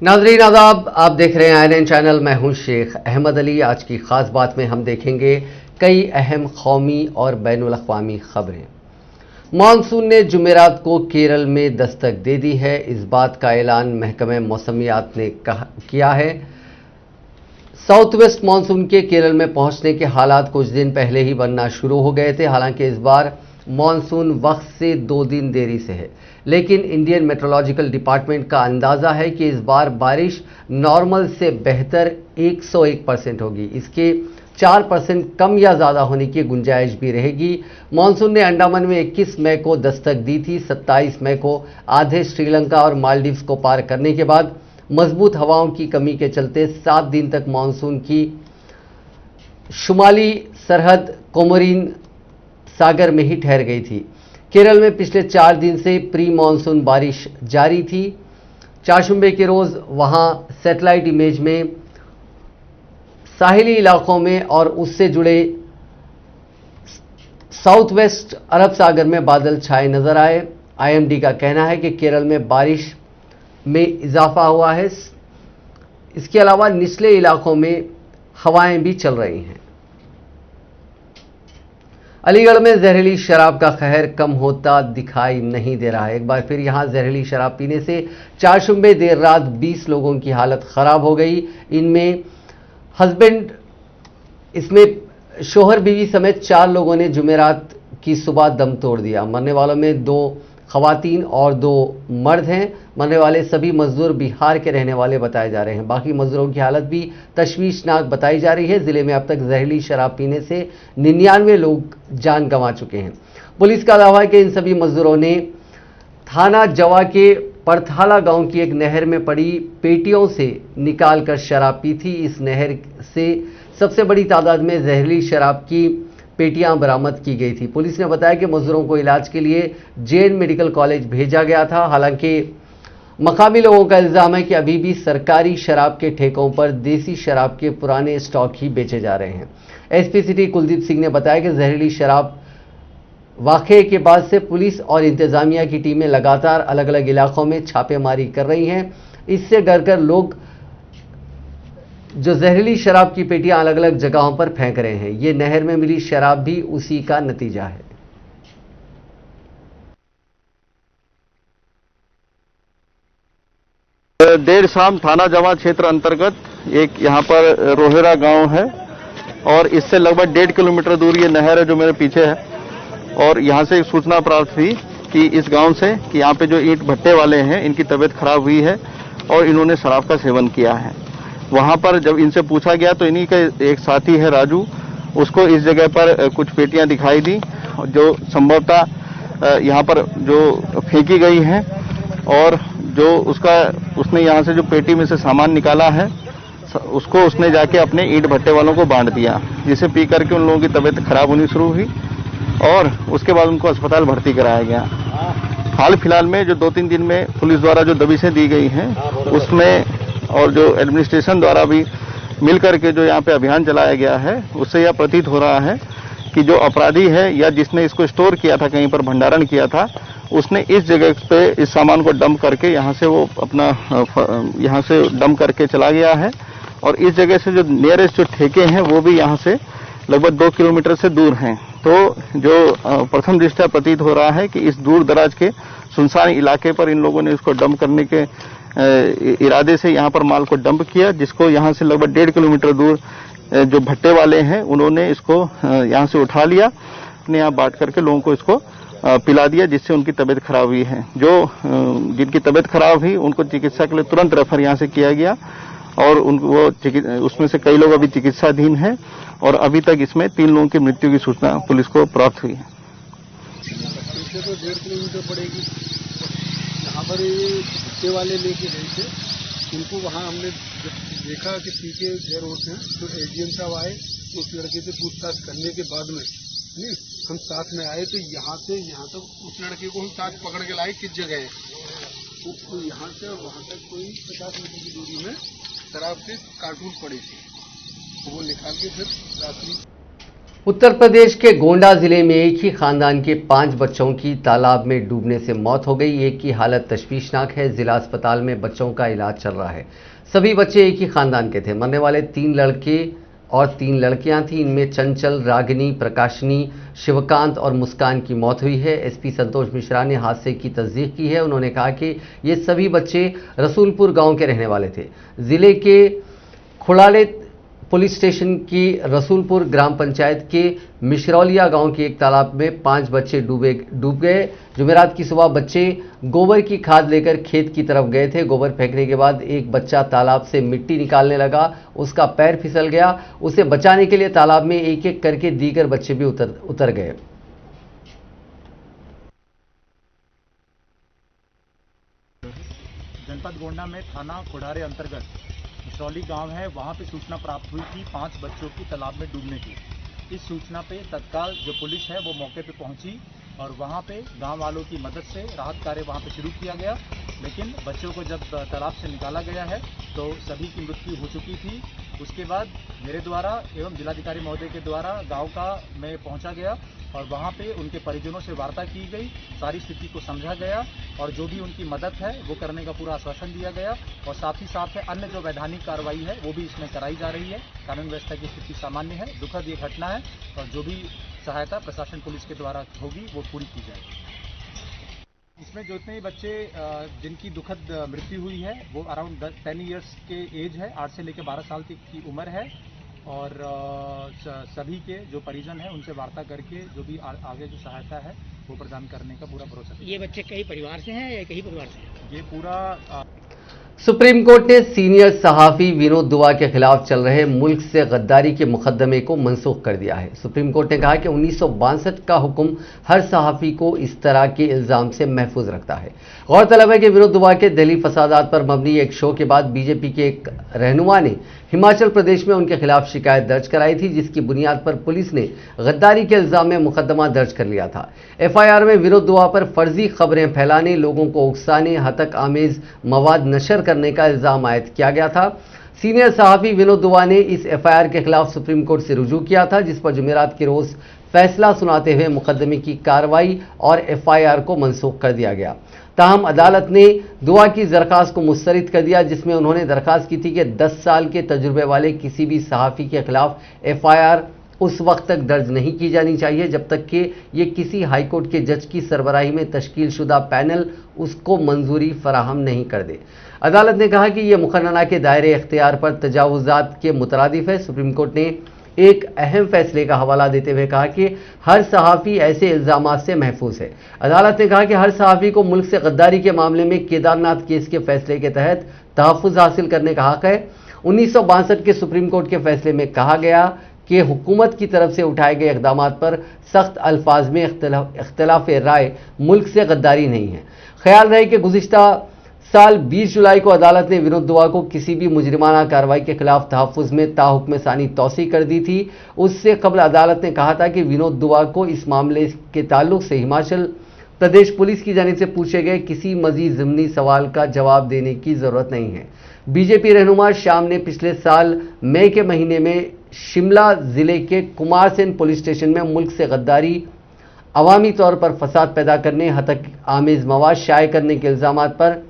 नाज़रीन आदाब, आप देख रहे हैं INN चैनल। मैं हूं शेख अहमद अली। आज की खास बात में हम देखेंगे कई अहम कौमी और बैनुल अक़वामी खबरें। मानसून ने जुमेरात को केरल में दस्तक दे दी है। इस बात का ऐलान महकमे मौसमियात ने किया है। साउथ वेस्ट मानसून के केरल में पहुंचने के हालात कुछ दिन पहले ही बनना शुरू हो गए थे। हालांकि इस बार मानसून वक्त से 2 दिन देरी से है, लेकिन इंडियन मेट्रोलॉजिकल डिपार्टमेंट का अंदाजा है कि इस बार बारिश नॉर्मल से बेहतर 101% होगी। इसके 4% कम या ज़्यादा होने की गुंजाइश भी रहेगी। मानसून ने अंडमान में 21 मई को दस्तक दी थी। 27 मई को आधे श्रीलंका और मालदीव्स को पार करने के बाद मजबूत हवाओं की कमी के चलते 7 दिन तक मानसून की शुमाली सरहद कोमोरिन सागर में ही ठहर गई थी। केरल में पिछले 4 दिन से प्री मानसून बारिश जारी थी। चारशुम्बे के रोज वहां सैटेलाइट इमेज में साहिली इलाकों में और उससे जुड़े साउथ वेस्ट अरब सागर में बादल छाए नजर आए। IMD का कहना है कि केरल में बारिश में इजाफा हुआ है। इसके अलावा निचले इलाकों में हवाएं भी चल रही हैं। अलीगढ़ में जहरीली शराब का कहर कम होता दिखाई नहीं दे रहा है। एक बार फिर यहां जहरीली शराब पीने से चारशुम्बे देर रात 20 लोगों की हालत खराब हो गई। इसमें शोहर बीवी समेत 4 लोगों ने जुमेरात की सुबह दम तोड़ दिया। मरने वालों में 2 खवातीन और 2 मर्द हैं। मरने वाले सभी मजदूर बिहार के रहने वाले बताए जा रहे हैं। बाकी मजदूरों की हालत भी तशवीशनाक बताई जा रही है। जिले में अब तक जहरीली शराब पीने से 99 लोग जान गंवा चुके हैं। पुलिस का दावा है कि इन सभी मजदूरों ने थाना जवा के परथाला गांव की एक नहर में पड़ी पेटियों से निकालकर शराब पी थी। इस नहर से सबसे बड़ी तादाद में जहरीली शराब की पेटियां बरामद की गई थी। पुलिस ने बताया कि मजदूरों को इलाज के लिए JN मेडिकल कॉलेज भेजा गया था। हालांकि मकामी लोगों का इल्जाम है कि अभी भी सरकारी शराब के ठेकों पर देसी शराब के पुराने स्टॉक ही बेचे जा रहे हैं। SP सिटी कुलदीप सिंह ने बताया कि जहरीली शराब वाकये के बाद से पुलिस और इंतजामिया की टीमें लगातार अलग अलग इलाकों में छापेमारी कर रही हैं। इससे डरकर लोग जो जहरीली शराब की पेटियां अलग अलग जगहों पर फेंक रहे हैं। ये नहर में मिली शराब भी उसी का नतीजा है। देर शाम थाना जवा क्षेत्र अंतर्गत एक यहाँ पर रोहेरा गांव है और इससे लगभग 1.5 किलोमीटर दूर ये नहर है जो मेरे पीछे है। और यहाँ से एक सूचना प्राप्त हुई कि इस गांव से कि यहाँ पे जो ईंट भट्टे वाले हैं इनकी तबीयत खराब हुई है और इन्होंने शराब का सेवन किया है। वहां पर जब इनसे पूछा गया तो इन्हीं का एक साथी है राजू, उसको इस जगह पर कुछ पेटियां दिखाई दी जो संभवतः यहाँ पर जो फेंकी गई हैं और जो उसने यहाँ से जो पेटी में से सामान निकाला है उसको उसने जाके अपने ईंट भट्टे वालों को बांट दिया, जिसे पी करके उन लोगों की तबीयत खराब होनी शुरू हुई और उसके बाद उनको अस्पताल भर्ती कराया गया। हाल फिलहाल में जो 2-3 दिन में पुलिस द्वारा जो दबिशें दी गई हैं उसमें और जो एडमिनिस्ट्रेशन द्वारा भी मिलकर के जो यहाँ पे अभियान चलाया गया है उससे यह प्रतीत हो रहा है कि जो अपराधी है या जिसने इसको स्टोर किया था, कहीं पर भंडारण किया था, उसने इस जगह पे इस सामान को डंप करके यहाँ से वो अपना यहाँ से डंप करके चला गया है। और इस जगह से जो नियरेस्ट जो ठेके हैं वो भी यहाँ से लगभग 2 किलोमीटर से दूर हैं। तो जो प्रथम दृष्टया प्रतीत हो रहा है कि इस दूर दराज के सुनसान इलाके पर इन लोगों ने इसको डंप करने के इरादे से यहाँ पर माल को डंप किया, जिसको यहाँ से लगभग 1.5 किलोमीटर दूर जो भट्टे वाले हैं उन्होंने इसको यहाँ से उठा लिया, अपने यहाँ बांट करके लोगों को इसको पिला दिया, जिससे उनकी तबीयत खराब हुई है। जो जिनकी तबीयत खराब हुई उनको चिकित्सा के लिए तुरंत रेफर यहाँ से किया गया और उसमें से कई लोग अभी चिकित्साधीन हैं और अभी तक इसमें 3 लोगों की मृत्यु की सूचना पुलिस को प्राप्त हुई है। तो 1.5 किलोमीटर पड़ेगी। यहाँ पर ये वाले लेके गए थे, उनको वहाँ हमने देखा कि पी के गैर होते हैं तो ADM साहब आए, उस लड़के से पूछताछ करने के बाद में नहीं हम साथ में आए तो यहाँ से यहाँ तक उस लड़के को हम साथ पकड़ के लाए किस जगह है तो यहाँ से वहाँ तक कोई 50 मीटर की दूरी में शराब के कार्टून पड़े थे, वो निकाल के फिर रात्रि उत्तर प्रदेश के गोंडा जिले में एक ही खानदान के 5 बच्चों की तालाब में डूबने से मौत हो गई। एक की हालत तशवीशनाक है। जिला अस्पताल में बच्चों का इलाज चल रहा है। सभी बच्चे एक ही खानदान के थे। मरने वाले 3 लड़के और 3 लड़कियां थीं। इनमें चंचल, रागिनी, प्रकाशनी, शिवकांत और मुस्कान की मौत हुई है। एसपी संतोष मिश्रा ने हादसे की तस्दीक की है। उन्होंने कहा कि ये सभी बच्चे रसूलपुर गांव के रहने वाले थे। जिले के खुड़ाले पुलिस स्टेशन की रसूलपुर ग्राम पंचायत के मिश्रौलिया गांव के एक तालाब में 5 बच्चे डूब गए। जुमेरात की सुबह बच्चे गोबर की खाद लेकर खेत की तरफ गए थे। गोबर फेंकने के बाद एक बच्चा तालाब से मिट्टी निकालने लगा। उसका पैर फिसल गया। उसे बचाने के लिए तालाब में एक एक करके दीगर बच्चे भी उतर गए। जनपद गोंडा में थाना खुड़ारे अंतर्गत मिश्रौली गांव है, वहां पे सूचना प्राप्त हुई थी 5 बच्चों की तालाब में डूबने की। इस सूचना पे तत्काल जो पुलिस है वो मौके पे पहुंची और वहां पे गांव वालों की मदद से राहत कार्य वहां पे शुरू किया गया। लेकिन बच्चों को जब तालाब से निकाला गया है तो सभी की मृत्यु हो चुकी थी। उसके बाद मेरे द्वारा एवं जिलाधिकारी महोदय के द्वारा गाँव का मैं पहुँचा गया और वहाँ पे उनके परिजनों से वार्ता की गई, सारी स्थिति को समझा गया और जो भी उनकी मदद है वो करने का पूरा आश्वासन दिया गया और साथ ही साथ अन्य जो वैधानिक कार्रवाई है वो भी इसमें कराई जा रही है। कानून व्यवस्था की स्थिति सामान्य है। दुखद ये घटना है और जो भी सहायता प्रशासन पुलिस के द्वारा होगी वो पूरी की जाएगी। इसमें जितने बच्चे जिनकी दुखद मृत्यु हुई है वो अराउंड 10 ईयर्स के एज है, 8 से लेकर 12 साल तक की उम्र है और सभी के जो परिजन हैं उनसे वार्ता करके जो भी आगे जो सहायता है वो प्रदान करने का पूरा भरोसा है। ये बच्चे कई परिवार से हैं या कई परिवार से? ये पूरा सुप्रीम कोर्ट ने सीनियर सहाफी विनोद दुआ के खिलाफ चल रहे मुल्क से गद्दारी के मुकदमे को मनसूख कर दिया है। सुप्रीम कोर्ट ने कहा कि 1962 का हुक्म हर सहाफी को इस तरह के इल्जाम से महफूज रखता है। गौरतलब है कि विनोद दुआ के दिल्ली फसादात पर मबनी एक शो के बाद बीजेपी के एक रहनुमा ने हिमाचल प्रदेश में उनके खिलाफ शिकायत दर्ज कराई थी, जिसकी बुनियाद पर पुलिस ने गद्दारी के इल्जाम में मुकदमा दर्ज कर लिया था। एफआईआर में विनोद दुआ पर फर्जी खबरें फैलाने, लोगों को उकसाने, हतक आमेज मवाद नशर करने का इल्जाम आयद किया गया था। सीनियर सहाफी विनोद दुआ ने इस एफआईआर के खिलाफ सुप्रीम कोर्ट से रुजू किया था, जिस पर जुमेरात के रोज फैसला सुनाते हुए मुकदमे की कार्रवाई और एफआईआर को मनसूख कर दिया गया। ताहम अदालत ने दुआ की दरखास्त को मुस्तरद कर दिया, जिसमें उन्होंने दरखास्त की थी कि 10 साल के तजुर्बे वाले किसी भी सहाफ़ी के खिलाफ एफआईआर उस वक्त तक दर्ज नहीं की जानी चाहिए जब तक कि ये किसी हाईकोर्ट के जज की सरबराही में तश्कील शुदा पैनल उसको मंजूरी फराहम नहीं कर दे। अदालत ने कहा कि यह मुकर्ररा के दायरे इख्तियार पर तजावुजात के मुतरादिफ है। सुप्रीम कोर्ट ने एक अहम फैसले का हवाला देते हुए कहा कि हर सहाफ़ी ऐसे इल्जामात से महफूज है। अदालत ने कहा कि हर सहाफ़ी को मुल्क से गद्दारी के मामले में केदारनाथ केस के फैसले के तहत तहफ़्फ़ुज़ हासिल करने का हक है। 1962 के सुप्रीम कोर्ट के फैसले में कहा गया कि हुकूमत की तरफ से उठाए गए इक़दाम पर सख्त अल्फाज में इख्तिलाफ राय मुल्क से गद्दारी नहीं है। ख्याल रहे कि गुज़िश्ता साल 20 जुलाई को अदालत ने विनोद दुआ को किसी भी मुजरिमाना कार्रवाई के खिलाफ तहफ़्फ़ुज़ में ताहुक्म सानी तौसी कर दी थी। उससे कबल अदालत ने कहा था कि विनोद दुआ को इस मामले के ताल्लुक से हिमाचल प्रदेश पुलिस की जानिब से पूछे गए किसी मज़ीद ज़िमनी सवाल का जवाब देने की ज़रूरत नहीं है। बीजेपी रहनुमा शाम ने पिछले साल मई के महीने में शिमला ज़िले के कुमारसेन पुलिस स्टेशन में मुल्क से गद्दारी, अवामी तौर पर फसाद पैदा करने, हतक आमेज मवाद शाये करने के इल्ज़ाम पर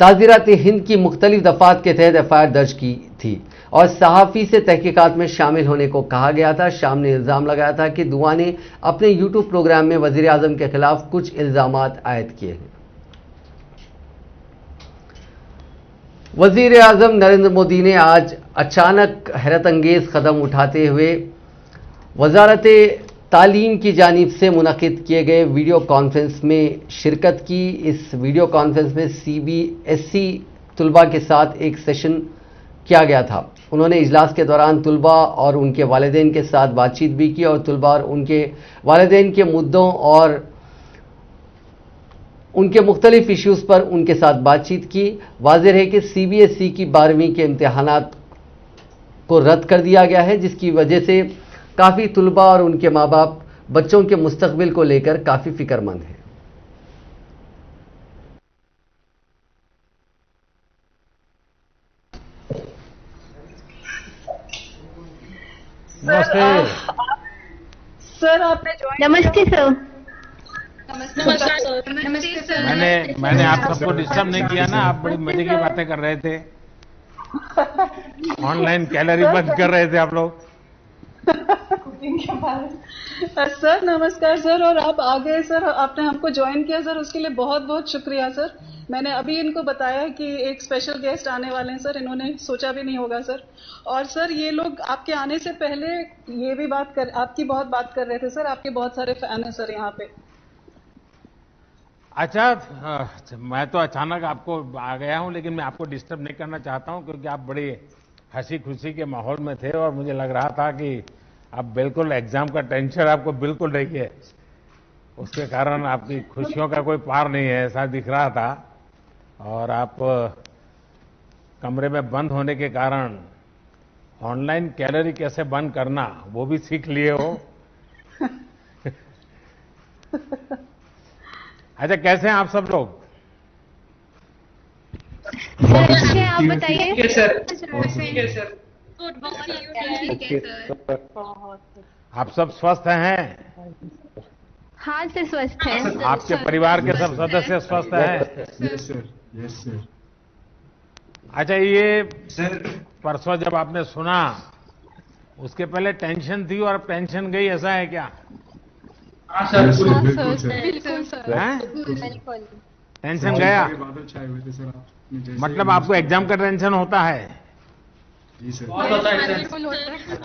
ताज़ीरात हिंद की मुख्तलिफ दफ़ात के तहत एफआईआर दर्ज की थी और सहाफ़ी से तहकीकात में शामिल होने को कहा गया था। शाम ने इल्ज़ाम लगाया था कि दुआ ने अपने यूट्यूब प्रोग्राम में वज़ीर आज़म के खिलाफ कुछ इल्ज़ामात आयद किए हैं। वज़ीर आज़म नरेंद्र मोदी ने आज अचानक हैरत अंगेज़ कदम उठाते हुए वज़ारत तालीम की जानिब से मुनक़िद किए गए वीडियो कॉन्फ्रेंस में शिरकत की। इस वीडियो कॉन्फ्रेंस में CBSE तुलबा के साथ एक सेशन किया गया था। उन्होंने इजलास के दौरान तुलबा और उनके वालिदैन के साथ बातचीत भी की और तुलबा और उनके वालिदैन के मुद्दों और उनके मुख्तलिफ इश्यूज़ पर उनके साथ बातचीत की। वाज़ेह है कि CBSE की 12वीं के इम्तिहानात को रद्द कर दिया गया है, जिसकी वजह से काफ़ी तुलबा और उनके माँ बाप बच्चों के मुस्तकबिल को लेकर काफ़ी फिक्रमंद हैं। नमस्ते। सर आपने ज्वाइन नमस्ते सर। नमस्ते सर। मैंने आप सबको डिस्टर्ब नहीं किया ना, आप बड़ी मजे की बातें कर रहे थे, ऑनलाइन कैलोरी बर्न कर रहे थे आप लोग। सर नमस्कार सर, और आप आ गए सर, आपने हमको ज्वाइन किया सर, उसके लिए बहुत बहुत शुक्रिया सर। मैंने अभी इनको बताया कि एक स्पेशल गेस्ट आने वाले हैं सर, इन्होंने सोचा भी नहीं होगा सर। और सर ये लोग आपके आने से पहले ये भी आपकी बहुत बात कर रहे थे सर, आपके बहुत सारे फैन हैं सर यहाँ पे। अच्छा, मैं तो अचानक आपको आ गया हूं, लेकिन मैं आपको डिस्टर्ब नहीं करना चाहता हूं, क्योंकि आप बड़ी हंसी खुशी के माहौल में थे और मुझे लग रहा था कि आप बिल्कुल एग्जाम का टेंशन आपको बिल्कुल नहीं है, उसके कारण आपकी खुशियों का कोई पार नहीं है ऐसा दिख रहा था। और आप कमरे में बंद होने के कारण ऑनलाइन कैलोरी कैसे बर्न करना वो भी सीख लिए हो। अच्छा, कैसे हैं आप सब लोग? सर अच्छे हैं, आप बताइए। ठीक है सर। आप सब स्वस्थ हैं? हाँ सर स्वस्थ हैं। आपके परिवार के सब सदस्य स्वस्थ हैं? Yes sir. अच्छा, ये परसों जब आपने सुना, उसके पहले टेंशन थी और अब टेंशन गई, ऐसा है क्या? हाँ सर, बिल्कुल सर। हैं? बिल्कुल। टेंशन गया? बादल छाए हुए थे सर, मतलब आपको एग्जाम का टेंशन होता है? जी सर।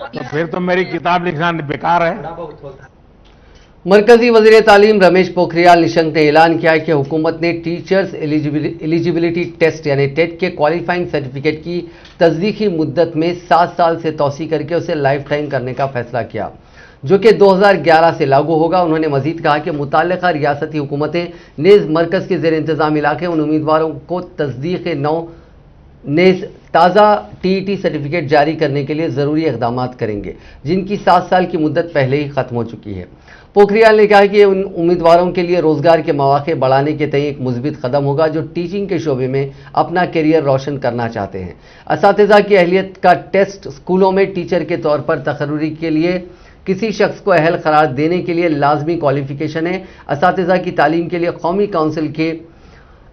तो फिर तो मेरी किताब लिखना बेकार है। मरकजी वजीर तालीम रमेश पोखरियाल निशंक ने ऐलान किया है कि हुकूमत ने टीचर्स एलिजिबिलिटी टेस्ट यानी टेट के क्वालिफाइंग सर्टिफिकेट की तस्दीकी मुद्दत में 7 साल से तौसी करके उसे लाइफ टाइम करने का फैसला किया, जो कि 2011 से लागू होगा। उन्होंने मजीद कहा कि मुताल्लिका रियासती हुकूमतें नेज़ मरकज़ के ज़ेर इंतज़ाम इलाके उन उम्मीदवारों को तस्दीक नौ नेज़ ताज़ा टीईटी सर्टिफिकेट जारी करने के लिए ज़रूरी इक़दाम करेंगे, जिनकी 7 साल की मुद्दत पहले ही ख़त्म हो चुकी है। पोखरियाल ने कहा कि उन उम्मीदवारों के लिए रोज़गार के मौक़े बढ़ाने के तय एक मुस्बित कदम होगा जो टीचिंग के शोबे में अपना करियर रोशन करना चाहते हैं। असातिज़ा की अहलियत का टेस्ट स्कूलों में टीचर के तौर पर तकर्रुरी के लिए किसी शख्स को अहल करार देने के लिए लाजमी क्वालिफिकेशन है। असातिज़ा की तालीम के लिए कौमी काउंसिल के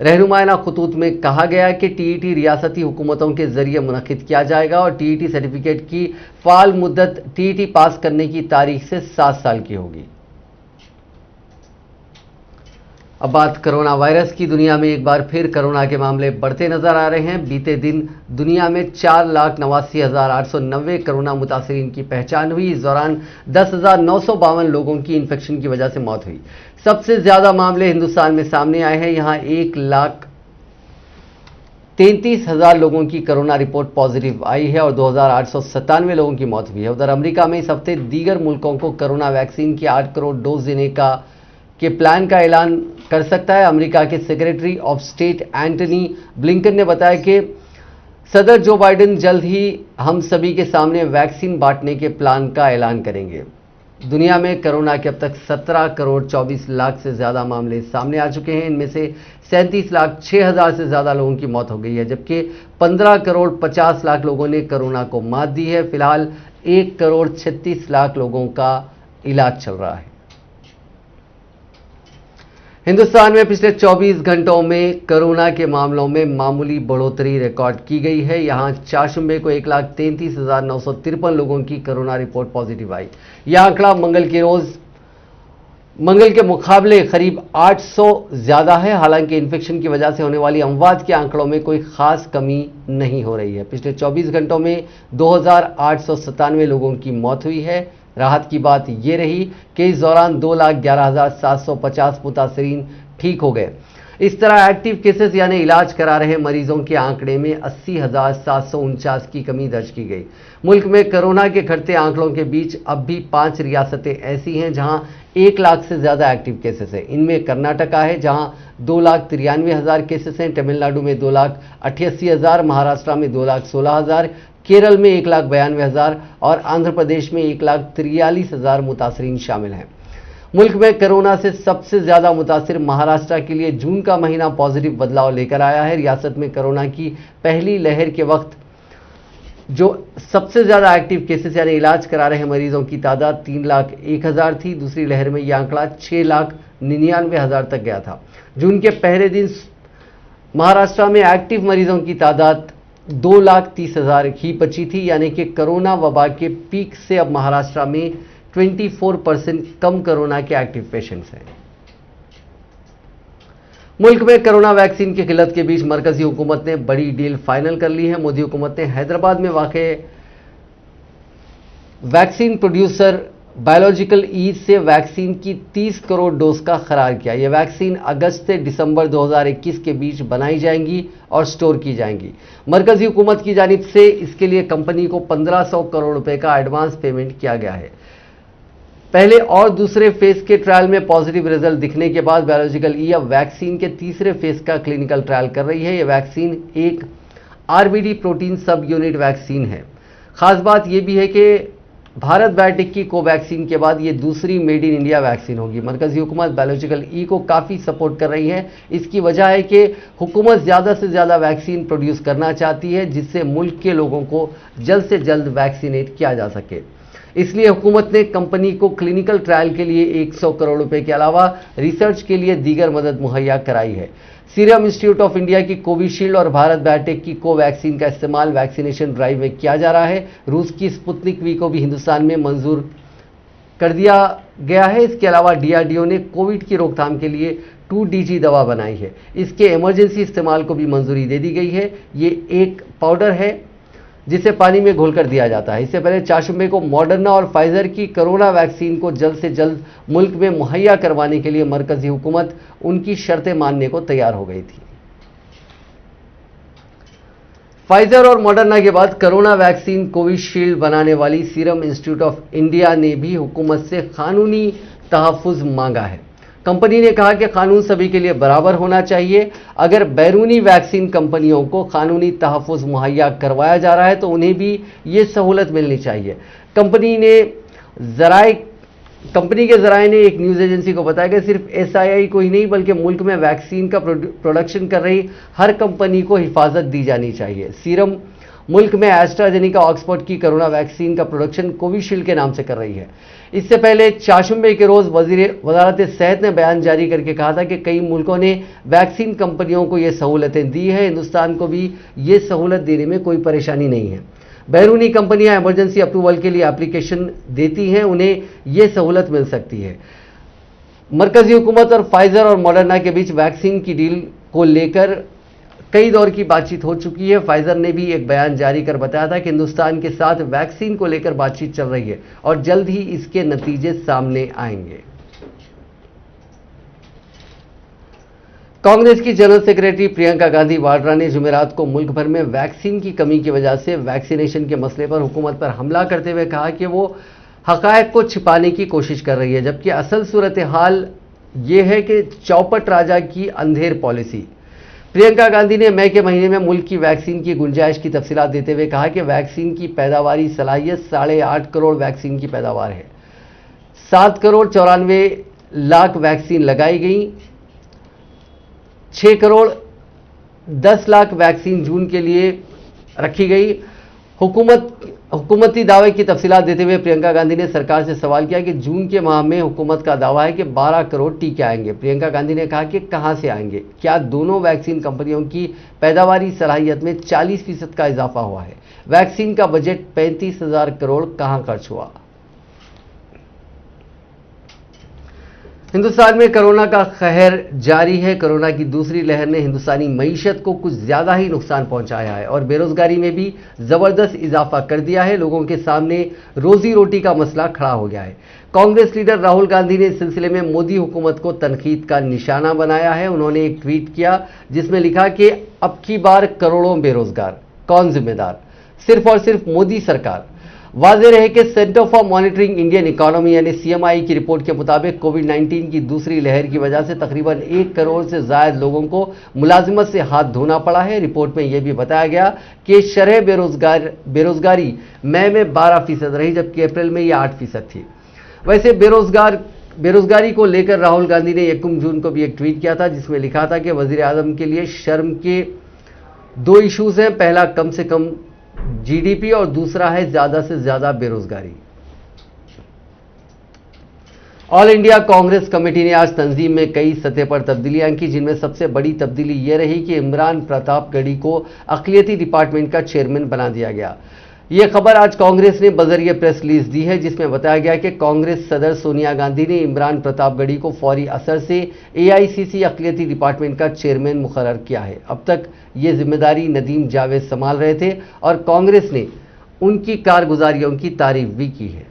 रहनुमाना खतूत में कहा गया कि टीईटी रियासती हुकूमतों के जरिए मुनक़िद किया जाएगा और टीईटी सर्टिफिकेट की फ़ाल मुद्दत टीईटी पास करने की तारीख से 7 साल की होगी। अब बात कोरोना वायरस की। दुनिया में एक बार फिर कोरोना के मामले बढ़ते नजर आ रहे हैं। बीते दिन दुनिया में 4,89,890 कोरोना मुतासरीन की पहचान हुई। इस दौरान 10,952 लोगों की इन्फेक्शन की वजह से मौत हुई। सबसे ज्यादा मामले हिंदुस्तान में सामने आए हैं। यहां 1,33,000 लोगों की कोरोना रिपोर्ट पॉजिटिव आई है और 2,897 लोगों की मौत हुई है। उधर अमेरिका में इस हफ्ते दीगर मुल्कों को कोरोना वैक्सीन की 8 करोड़ डोज देने के प्लान का ऐलान कर सकता है। अमेरिका के secretary of state Antony Blinken ने बताया कि सदर जो बाइडेन जल्द ही हम सभी के सामने वैक्सीन बांटने के प्लान का ऐलान करेंगे। दुनिया में कोरोना के अब तक 17 करोड़ 24 लाख से ज्यादा मामले सामने आ चुके हैं। इनमें से 37 लाख 6 हजार से ज्यादा लोगों की मौत हो गई है, जबकि 15 करोड़ 50 लाख लोगों ने कोरोना को मात दी है। फिलहाल 1 करोड़ 36 लाख लोगों का इलाज चल रहा है। हिंदुस्तान में पिछले 24 घंटों में कोरोना के मामलों में मामूली बढ़ोतरी रिकॉर्ड की गई है। यहां चारशंबे को 1,33,953 लोगों की कोरोना रिपोर्ट पॉजिटिव आई। यह आंकड़ा मंगल के मुकाबले करीब 800 ज्यादा है। हालांकि इन्फेक्शन की वजह से होने वाली अमवात के आंकड़ों में कोई खास कमी नहीं हो रही है। पिछले 24 घंटों में 2,897 लोगों की मौत हुई है। राहत की बात यह रही कि इस दौरान 2,11,750 मुतासरीन ठीक हो गए। इस तरह एक्टिव केसेस यानी इलाज करा रहे मरीजों के आंकड़े में 80,749 की कमी दर्ज की गई। मुल्क में कोरोना के घटते आंकड़ों के बीच अब भी 5 रियासतें ऐसी हैं जहां 1 लाख से ज्यादा एक्टिव केसेस हैं। इनमें कर्नाटका है जहां 2,93,000 केसेस हैं, तमिलनाडु में 2,88,000, महाराष्ट्र में 2,16,000, केरल में 1,92,000 और आंध्र प्रदेश में 1,43,000 मुतासरीन शामिल हैं। मुल्क में कोरोना से सबसे ज्यादा मुतासिर महाराष्ट्र के लिए जून का महीना पॉजिटिव बदलाव लेकर आया है। रियासत में कोरोना की पहली लहर के वक्त जो सबसे ज्यादा एक्टिव केसेस यानी इलाज करा रहे मरीजों की तादाद 3,01,000 थी। दूसरी लहर में यह आंकड़ा 6,99,000 तक गया था। जून के पहले दिन महाराष्ट्र में एक्टिव मरीजों की तादाद 2,30,000 ही बची थी, यानी कि कोरोना वबा के पीक से अब महाराष्ट्र में 24% कम कोरोना के एक्टिव पेशेंट्स हैं। मुल्क में कोरोना वैक्सीन की किल्लत के बीच मरकजी हुकूमत ने बड़ी डील फाइनल कर ली है। मोदी हुकूमत ने हैदराबाद में वाक़े वैक्सीन प्रोड्यूसर बायोलॉजिकल ई से वैक्सीन की 30 करोड़ डोज का करार किया। यह वैक्सीन अगस्त से दिसंबर 2021 के बीच बनाई जाएंगी और स्टोर की जाएंगी। मरकजी हुकूमत की जानिब से इसके लिए कंपनी को 1500 करोड़ रुपए का एडवांस पेमेंट किया गया है। पहले और दूसरे फेज के ट्रायल में पॉजिटिव रिजल्ट दिखने के बाद बायोलॉजिकल ई अब वैक्सीन के तीसरे फेज का क्लिनिकल ट्रायल कर रही है। यह वैक्सीन एक आरबीडी प्रोटीन सब यूनिट वैक्सीन है। खास बात यह भी है कि भारत बायोटेक की कोवैक्सीन के बाद ये दूसरी मेड इन इंडिया वैक्सीन होगी। मरकजी हुकूमत बायोलॉजिकल ई को काफ़ी सपोर्ट कर रही है। इसकी वजह है कि हुकूमत ज़्यादा से ज़्यादा वैक्सीन प्रोड्यूस करना चाहती है, जिससे मुल्क के लोगों को जल्द से जल्द वैक्सीनेट किया जा सके। इसलिए हुकूमत ने कंपनी को क्लिनिकल ट्रायल के लिए 100 करोड़ रुपए के अलावा रिसर्च के लिए दीगर मदद मुहैया कराई है। सीरम इंस्टीट्यूट ऑफ इंडिया की कोविशील्ड और भारत बायोटेक की कोवैक्सीन का इस्तेमाल वैक्सीनेशन ड्राइव में किया जा रहा है। रूस की स्पुतनिक वी को भी हिंदुस्तान में मंजूर कर दिया गया है। इसके अलावा डीआरडीओ ने कोविड की रोकथाम के लिए 2DG दवा बनाई है। इसके इमरजेंसी इस्तेमाल को भी मंजूरी दे दी गई है। ये एक पाउडर है जिसे पानी में घोलकर दिया जाता है। इससे पहले चाशुंबे को मॉडर्ना और फाइजर की कोरोना वैक्सीन को जल्द से जल्द मुल्क में मुहैया करवाने के लिए मरकजी हुकूमत उनकी शर्तें मानने को तैयार हो गई थी। फाइजर और मॉडर्ना के बाद कोरोना वैक्सीन कोविशील्ड बनाने वाली सीरम इंस्टीट्यूट ऑफ इंडिया ने भी हुकूमत से कानूनी तहफ़्फ़ुज़ मांगा है। कंपनी ने कहा कि कानून सभी के लिए बराबर होना चाहिए। अगर बैरूनी वैक्सीन कंपनियों को कानूनी तहफ़्फ़ुज़ मुहैया करवाया जा रहा है तो उन्हें भी ये सहूलत मिलनी चाहिए। कंपनी के ज़राए ने एक न्यूज़ एजेंसी को बताया कि सिर्फ SII को ही नहीं बल्कि मुल्क में वैक्सीन का प्रोडक्शन कर रही हर कंपनी को हिफाजत दी जानी चाहिए। सीरम मुल्क में एस्ट्राजेनिका ऑक्सफोर्ड की कोरोना वैक्सीन का प्रोडक्शन कोविशील्ड के नाम से कर रही है। इससे पहले चाशुंबे के रोज वजारत सेहत ने बयान जारी करके कहा था कि कई मुल्कों ने वैक्सीन कंपनियों को ये सहूलतें दी है, हिंदुस्तान को भी ये सहूलत देने में कोई परेशानी नहीं है। बैरूनी कंपनियां इमरजेंसी अप्रूवल के लिए एप्लीकेशन देती हैं, उन्हें ये सहूलत मिल सकती है। मरकजी हुकूमत और फाइजर और मॉडर्ना के बीच वैक्सीन की डील को लेकर कई दौर की बातचीत हो चुकी है। फाइजर ने भी एक बयान जारी कर बताया था कि हिंदुस्तान के साथ वैक्सीन को लेकर बातचीत चल रही है और जल्द ही इसके नतीजे सामने आएंगे। कांग्रेस की जनरल सेक्रेटरी प्रियंका गांधी वाड्रा ने जुमेरात को मुल्क भर में वैक्सीन की कमी की वजह से वैक्सीनेशन के मसले पर हुकूमत पर हमला करते हुए कहा कि वो हकायक को छिपाने की कोशिश कर रही है, जबकि असल सूरत हाल ये है कि चौपट राजा की अंधेर पॉलिसी। प्रियंका गांधी ने मई के महीने में मुल्क की वैक्सीन की गुंजाइश की तफसीलात देते हुए कहा कि वैक्सीन की पैदावारी सलाहियत 8.5 करोड़ वैक्सीन की पैदावार है। 7 करोड़ 94 लाख वैक्सीन लगाई गई। 6 करोड़ 10 लाख वैक्सीन जून के लिए रखी गई। हुकूमती दावे की तफसीलात देते हुए प्रियंका गांधी ने सरकार से सवाल किया कि जून के माह में हुकूमत का दावा है कि 12 करोड़ टीके आएंगे। प्रियंका गांधी ने कहा कि कहां से आएंगे, क्या दोनों वैक्सीन कंपनियों की पैदावारी सलाहियत में 40% का इजाफा हुआ है? वैक्सीन का बजट 35,000 करोड़ कहां खर्च हुआ? हिंदुस्तान में कोरोना का कहर जारी है। कोरोना की दूसरी लहर ने हिंदुस्तानी मईशत को कुछ ज्यादा ही नुकसान पहुंचाया है और बेरोजगारी में भी जबरदस्त इजाफा कर दिया है। लोगों के सामने रोजी रोटी का मसला खड़ा हो गया है। कांग्रेस लीडर राहुल गांधी ने इस सिलसिले में मोदी हुकूमत को तनकीद का निशाना बनाया है। उन्होंने एक ट्वीट किया जिसमें लिखा कि अब की बार करोड़ों बेरोजगार, कौन जिम्मेदार? सिर्फ और सिर्फ मोदी सरकार। वाज़ेह रहे कि centre for monitoring Indian economy यानी CMI की रिपोर्ट के मुताबिक कोविड-19 की दूसरी लहर की वजह से तकरीबन 1 करोड़ से ज़ायद लोगों को मुलाजिमत से हाथ धोना पड़ा है। रिपोर्ट में यह भी बताया गया कि शरह बेरोजगारी मई में 12% रही, जबकि अप्रैल में यह 8% थी। वैसे बेरोजगारी को लेकर राहुल गांधी ने 1 जून को भी एक ट्वीट किया था जिसमें लिखा था कि वज़ीर आज़म के लिए शर्म के 2 इशूज़ हैं। पहला, कम से कम जीडीपी और दूसरा है ज्यादा से ज्यादा बेरोजगारी। ऑल इंडिया कांग्रेस कमेटी ने आज तंजीम में कई सतह पर तब्दीलियां की, जिनमें सबसे बड़ी तब्दीली यह रही कि इमरान प्रतापगढ़ी को अक़लियती डिपार्टमेंट का चेयरमैन बना दिया गया। यह खबर आज कांग्रेस ने बजरिए प्रेस रिलीज दी है, जिसमें बताया गया कि कांग्रेस सदर सोनिया गांधी ने इमरान प्रतापगढ़ी को फौरी असर से एआईसीसी अक़लियती डिपार्टमेंट का चेयरमैन मुकर्रर किया है। अब तक ये जिम्मेदारी नदीम जावेद संभाल रहे थे और कांग्रेस ने उनकी कारगुजारियों की तारीफ भी की है।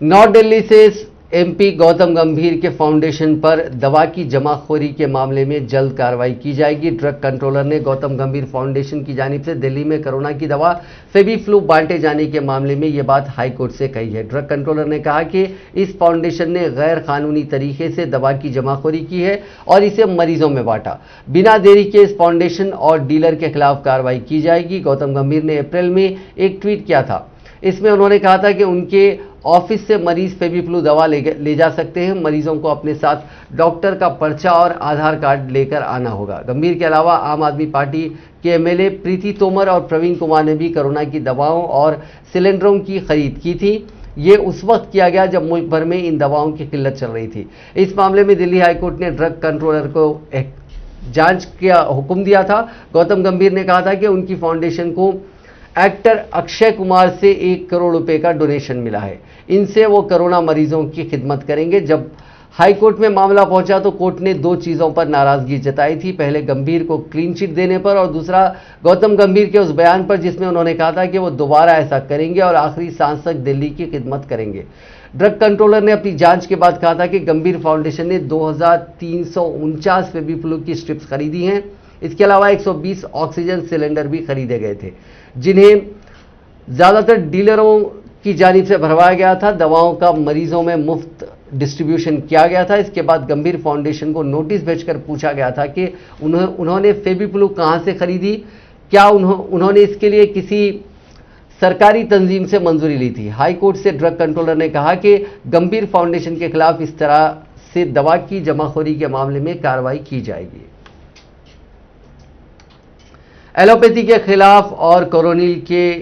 नॉर्थ दिल्ली से एमपी गौतम गंभीर के फाउंडेशन पर दवा की जमाखोरी के मामले में जल्द कार्रवाई की जाएगी। ड्रग कंट्रोलर ने गौतम गंभीर फाउंडेशन की जानिब से दिल्ली में कोरोना की दवा फेबीफ्लू बांटे जाने के मामले में यह बात हाईकोर्ट से कही है। ड्रग कंट्रोलर ने कहा कि इस फाउंडेशन ने गैर कानूनी तरीके से दवा की जमाखोरी की है और इसे मरीजों में बांटा। बिना देरी के इस फाउंडेशन और डीलर के खिलाफ कार्रवाई की जाएगी। गौतम गंभीर ने अप्रैल में एक ट्वीट किया था। इसमें उन्होंने कहा था कि उनके ऑफिस से मरीज फेबीफ्लू दवा ले जा सकते हैं। मरीजों को अपने साथ डॉक्टर का पर्चा और आधार कार्ड लेकर आना होगा। गंभीर के अलावा आम आदमी पार्टी के एमएलए प्रीति तोमर और प्रवीण कुमार ने भी कोरोना की दवाओं और सिलेंडरों की खरीद की थी। ये उस वक्त किया गया जब मुल्क भर में इन दवाओं की किल्लत चल रही थी। इस मामले में दिल्ली हाईकोर्ट ने ड्रग कंट्रोलर को एक जांच का हुक्म दिया था। गौतम गंभीर ने कहा था कि उनकी फाउंडेशन को एक्टर अक्षय कुमार से 1 करोड़ रुपए का डोनेशन मिला है। इनसे वो कोरोना मरीजों की खिदमत करेंगे। जब हाईकोर्ट में मामला पहुंचा तो कोर्ट ने 2 चीजों पर नाराजगी जताई थी। पहले गंभीर को क्लीन चिट देने पर और दूसरा गौतम गंभीर के उस बयान पर जिसमें उन्होंने कहा था कि वो दोबारा ऐसा करेंगे और आखिरी सांस तक दिल्ली की खिदमत करेंगे। ड्रग कंट्रोलर ने अपनी जांच के बाद कहा था कि गंभीर फाउंडेशन ने 2349 फेबीफ्लू की स्ट्रिप्स खरीदी हैं। इसके अलावा 120 ऑक्सीजन सिलेंडर भी खरीदे गए थे, जिन्हें ज्यादातर डीलरों की जानिब से भरवाया गया था। दवाओं का मरीजों में मुफ्त डिस्ट्रीब्यूशन किया गया था। इसके बाद गंभीर फाउंडेशन को नोटिस भेजकर पूछा गया था कि उन्होंने फेबीफ्लू कहां से खरीदी, क्या उन्होंने इसके लिए किसी सरकारी तंजीम से मंजूरी ली थी। हाईकोर्ट से ड्रग कंट्रोलर ने कहा कि गंभीर फाउंडेशन के खिलाफ इस तरह से दवा की जमाखोरी के मामले में कार्रवाई की जाएगी। एलोपैथी के खिलाफ और कोरोनिल के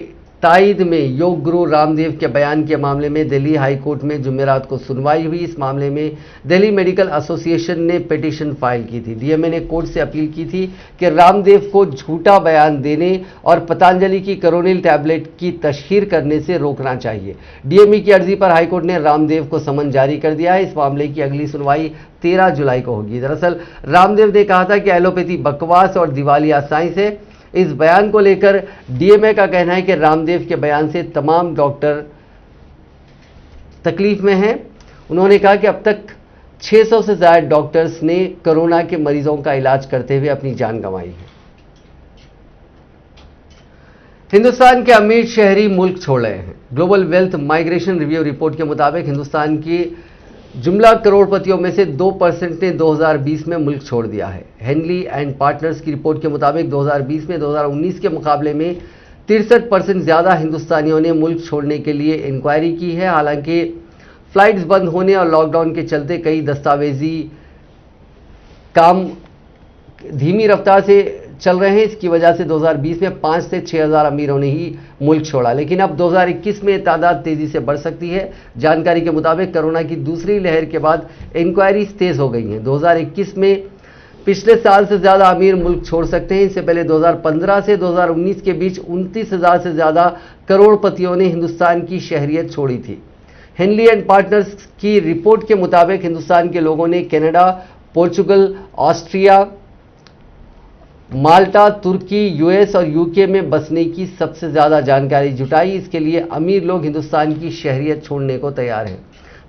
तायद में योग गुरु रामदेव के बयान के मामले में दिल्ली हाईकोर्ट में जुमेरात को सुनवाई हुई। इस मामले में दिल्ली मेडिकल एसोसिएशन ने पिटीशन फाइल की थी। डीएमए ने कोर्ट से अपील की थी कि रामदेव को झूठा बयान देने और पतंजलि की कोरोनिल टैबलेट की तशहीर करने से रोकना चाहिए। डीएमए की अर्जी पर हाईकोर्ट ने रामदेव को समन जारी कर दिया है। इस मामले की अगली सुनवाई 13 जुलाई को होगी। दरअसल रामदेव ने कहा था कि एलोपैथी बकवास और दिवालिया साइंस है। इस बयान को लेकर डीएमए का कहना है कि रामदेव के बयान से तमाम डॉक्टर तकलीफ में हैं। उन्होंने कहा कि अब तक 600 से ज्यादा डॉक्टर्स ने कोरोना के मरीजों का इलाज करते हुए अपनी जान गंवाई है। हिंदुस्तान के अमीर शहरी मुल्क छोड़ रहे हैं। Global wealth migration review report के मुताबिक हिंदुस्तान की जुमला करोड़पतियों में से 2% ने 2020 में मुल्क छोड़ दिया है। हेनली एंड पार्टनर्स की रिपोर्ट के मुताबिक 2020 में 2019 के मुकाबले में 63% ज्यादा हिंदुस्तानियों ने मुल्क छोड़ने के लिए इंक्वायरी की है। हालांकि फ्लाइट्स बंद होने और लॉकडाउन के चलते कई दस्तावेजी काम धीमी रफ्तार से चल रहे हैं। इसकी वजह से 2020 में 5 से 6 हज़ार अमीरों ने ही मुल्क छोड़ा, लेकिन अब 2021 में तादाद तेजी से बढ़ सकती है। जानकारी के मुताबिक कोरोना की दूसरी लहर के बाद इंक्वायरीज तेज हो गई हैं। 2021 में पिछले साल से ज्यादा अमीर मुल्क छोड़ सकते हैं। इससे पहले 2015 से 2019 के बीच 29,000 से ज्यादा करोड़पतियों ने हिंदुस्तान की शहरियत छोड़ी थी। हेनली एंड पार्टनर्स की रिपोर्ट के मुताबिक हिंदुस्तान के लोगों ने कनाडा, पोर्चुगल, ऑस्ट्रिया, माल्टा, तुर्की, यूएस और यूके में बसने की सबसे ज्यादा जानकारी जुटाई। इसके लिए अमीर लोग हिंदुस्तान की शहरियत छोड़ने को तैयार हैं।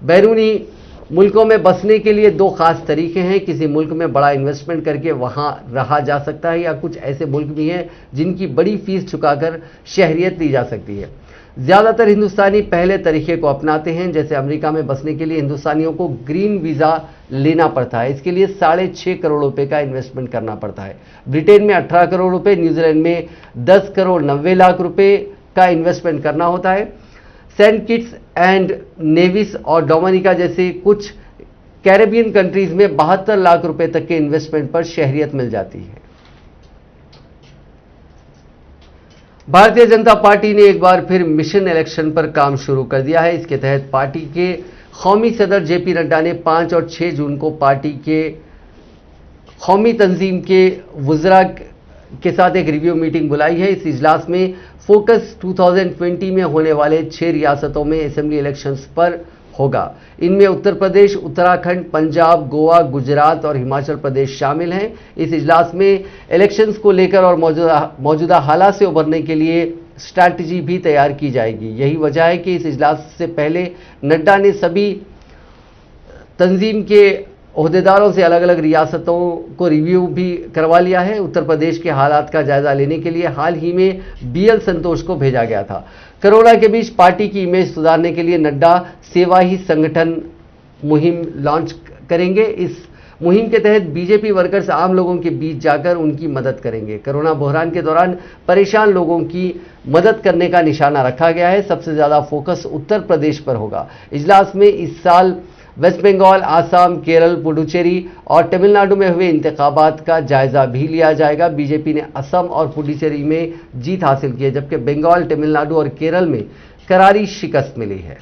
बैरूनी मुल्कों में बसने के लिए 2 खास तरीके हैं। किसी मुल्क में बड़ा इन्वेस्टमेंट करके वहां रहा जा सकता है, या कुछ ऐसे मुल्क भी हैं जिनकी बड़ी फीस चुकाकर शहरियत ली जा सकती है। ज्यादातर हिंदुस्तानी पहले तरीके को अपनाते हैं। जैसे अमेरिका में बसने के लिए हिंदुस्तानियों को ग्रीन वीजा लेना पड़ता है। इसके लिए 6.5 करोड़ रुपए का इन्वेस्टमेंट करना पड़ता है। ब्रिटेन में 18 करोड़ रुपए, न्यूजीलैंड में 10 करोड़ 90 लाख रुपए का इन्वेस्टमेंट करना होता है। सेंट किट्स एंड नेविस और डोमिनिका जैसे कुछ कैरेबियन कंट्रीज में 72 लाख रुपए तक के इन्वेस्टमेंट पर शहरियत मिल जाती है। भारतीय जनता पार्टी ने एक बार फिर मिशन इलेक्शन पर काम शुरू कर दिया है। इसके तहत पार्टी के कौमी सदर जेपी नड्डा ने 5 और 6 जून को पार्टी के कौमी तंजीम के वुज़रा के साथ एक रिव्यू मीटिंग बुलाई है। इस इजलास में फोकस 2020 में होने वाले 6 रियासतों में असेंबली इलेक्शंस पर होगा। इनमें उत्तर प्रदेश, उत्तराखंड, पंजाब, गोवा, गुजरात और हिमाचल प्रदेश शामिल हैं। इस इजलास में इलेक्शंस को लेकर और मौजूदा हालात से उबरने के लिए स्ट्रैटेजी भी तैयार की जाएगी। यही वजह है कि इस इजलास से पहले नड्डा ने सभी तंजीम के ओहदेदारों से अलग अलग रियासतों को रिव्यू भी करवा लिया है। उत्तर प्रदेश के हालात का जायजा लेने के लिए हाल ही में बीएल संतोष को भेजा गया था। कोरोना के बीच पार्टी की इमेज सुधारने के लिए नड्डा सेवा ही संगठन मुहिम लॉन्च करेंगे। इस मुहिम के तहत बीजेपी वर्कर्स आम लोगों के बीच जाकर उनकी मदद करेंगे। कोरोना बहरान के दौरान परेशान लोगों की मदद करने का निशाना रखा गया है। सबसे ज्यादा फोकस उत्तर प्रदेश पर होगा। इजलास में इस साल वेस्ट बंगाल, आसाम, केरल, पुडुचेरी और तमिलनाडु में हुए इंतखाबात का जायजा भी लिया जाएगा। बीजेपी ने असम और पुडुचेरी में जीत हासिल की है, जबकि बंगाल, तमिलनाडु और केरल में करारी शिकस्त मिली है।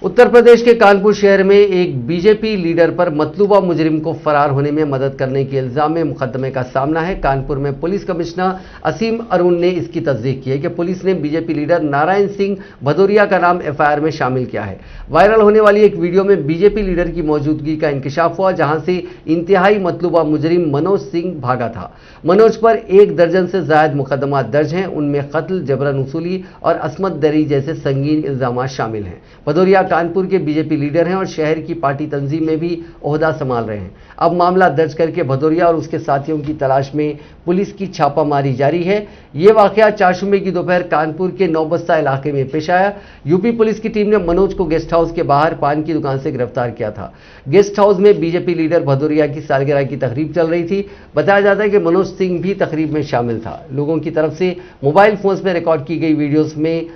उत्तर प्रदेश के कानपुर शहर में एक बीजेपी लीडर पर मतलूबा मुजरिम को फरार होने में मदद करने के इल्जाम में मुकदमे का सामना है। कानपुर में पुलिस कमिश्नर असीम अरुण ने इसकी तस्दीक की है कि पुलिस ने बीजेपी लीडर नारायण सिंह भदौरिया का नाम एफआईआर में शामिल किया है। वायरल होने वाली एक वीडियो में बीजेपी लीडर की मौजूदगी का इंकशाफ हुआ, जहां से इंतहाई मतलूबा मुजरिम मनोज सिंह भागा था। मनोज पर 1 दर्जन से ज्यादा मुकदमा दर्ज हैं। उनमें कत्ल, जबरन वसूली और असमत दरी जैसे संगीन इल्जाम शामिल हैं। भदौरिया कानपुर के बीजेपी लीडर हैं और शहर की पार्टी तंजीम में भी ओहदा संभाल रहे हैं। अब मामला दर्ज करके भदौरिया और उसके साथियों की तलाश में पुलिस की छापामारी जारी है। यह वाकया चारशुमे की दोपहर कानपुर के नौबस्ता इलाके में पेश आया। यूपी पुलिस की टीम ने मनोज को गेस्ट हाउस के बाहर पान की दुकान से गिरफ्तार किया था। गेस्ट हाउस में बीजेपी लीडर भदौरिया की सालगिरह की तकरीब चल रही थी। बताया जाता है कि मनोज सिंह भी तकरीब में शामिल था। लोगों की तरफ से मोबाइल फोन्स में रिकॉर्ड की गई वीडियोस में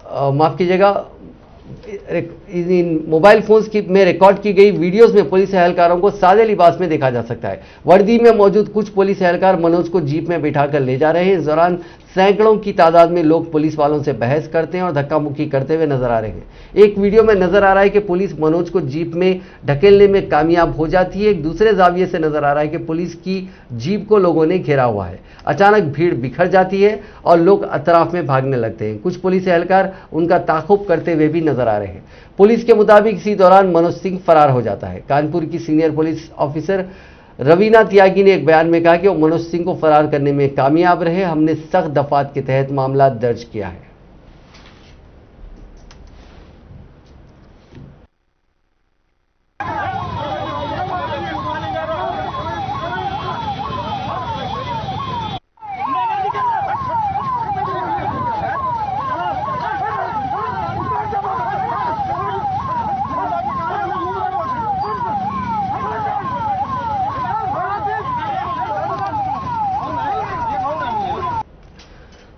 माफ कीजिएगा, इन मोबाइल फोन्स में रिकॉर्ड की गई वीडियोस में पुलिस एहलकारों को सादे लिबास में देखा जा सकता है। वर्दी में मौजूद कुछ पुलिस एहलकार मनोज को जीप में बिठाकर ले जा रहे हैं। इस दौरान सैकड़ों की तादाद में लोग पुलिस वालों से बहस करते हैं और धक्का मुक्की करते हुए नजर आ रहे हैं। एक वीडियो में नजर आ रहा है कि पुलिस मनोज को जीप में ढकेलने में कामयाब हो जाती है। एक दूसरे जाविये से नजर आ रहा है कि पुलिस की जीप को लोगों ने घेरा हुआ है। अचानक भीड़ बिखर जाती है और लोग अतराफ में भागने लगते हैं। कुछ पुलिस एहलकार उनका ताक़ुब करते हुए भी नजर आ रहे हैं। पुलिस के मुताबिक इसी दौरान मनोज सिंह फरार हो जाता है। कानपुर की सीनियर पुलिस ऑफिसर रवीना त्यागी ने एक बयान में कहा कि वो मनोज सिंह को फरार करने में कामयाब रहे। हमने सख्त दफात के तहत मामला दर्ज किया है।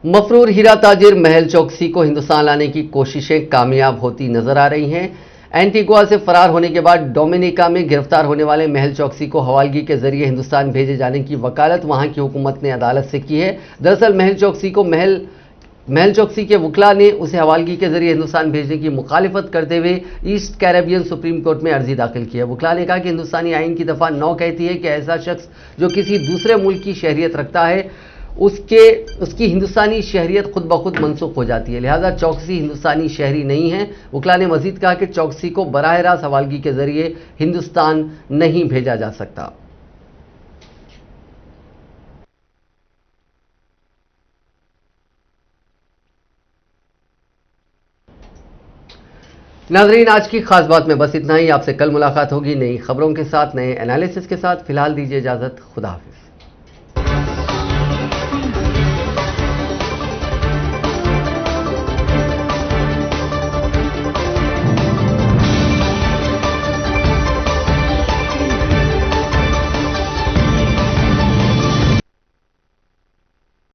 मफरूर हीरा ताजिर महल चौकसी को हिंदुस्तान लाने की कोशिशें कामयाब होती नजर आ रही हैं। एंटीगुआ से फरार होने के बाद डोमिनिका में गिरफ्तार होने वाले महल चौकसी को हवालगी के जरिए हिंदुस्तान भेजे जाने की वकालत वहां की हुकूमत ने अदालत से की है। दरअसल महल चौकसी के वकला ने उसे हवालगी के जरिए हिंदुस्तान भेजने की मुखालिफत करते हुए ईस्ट कैरेबियन सुप्रीम कोर्ट में अर्जी दाखिल की है। वकला ने कहा कि हिंदुस्तानी आइन की दफा 9 कहती है कि ऐसा शख्स जो किसी दूसरे मुल्क की शहरियत रखता है उसकी हिंदुस्तानी शहरियत खुद ब खुद मनसूख हो जाती है, लिहाजा चौकसी हिंदुस्तानी शहरी नहीं है। वकला ने मजीद कहा कि चौकसी को बराह रास्त हवालगी के जरिए हिंदुस्तान नहीं भेजा जा सकता। नाजरीन, आज की खास बात में बस इतना ही। आपसे कल मुलाकात होगी नई खबरों के साथ, नए एनालिसिस के साथ। फिलहाल दीजिए इजाजत। खुदा हाफिज।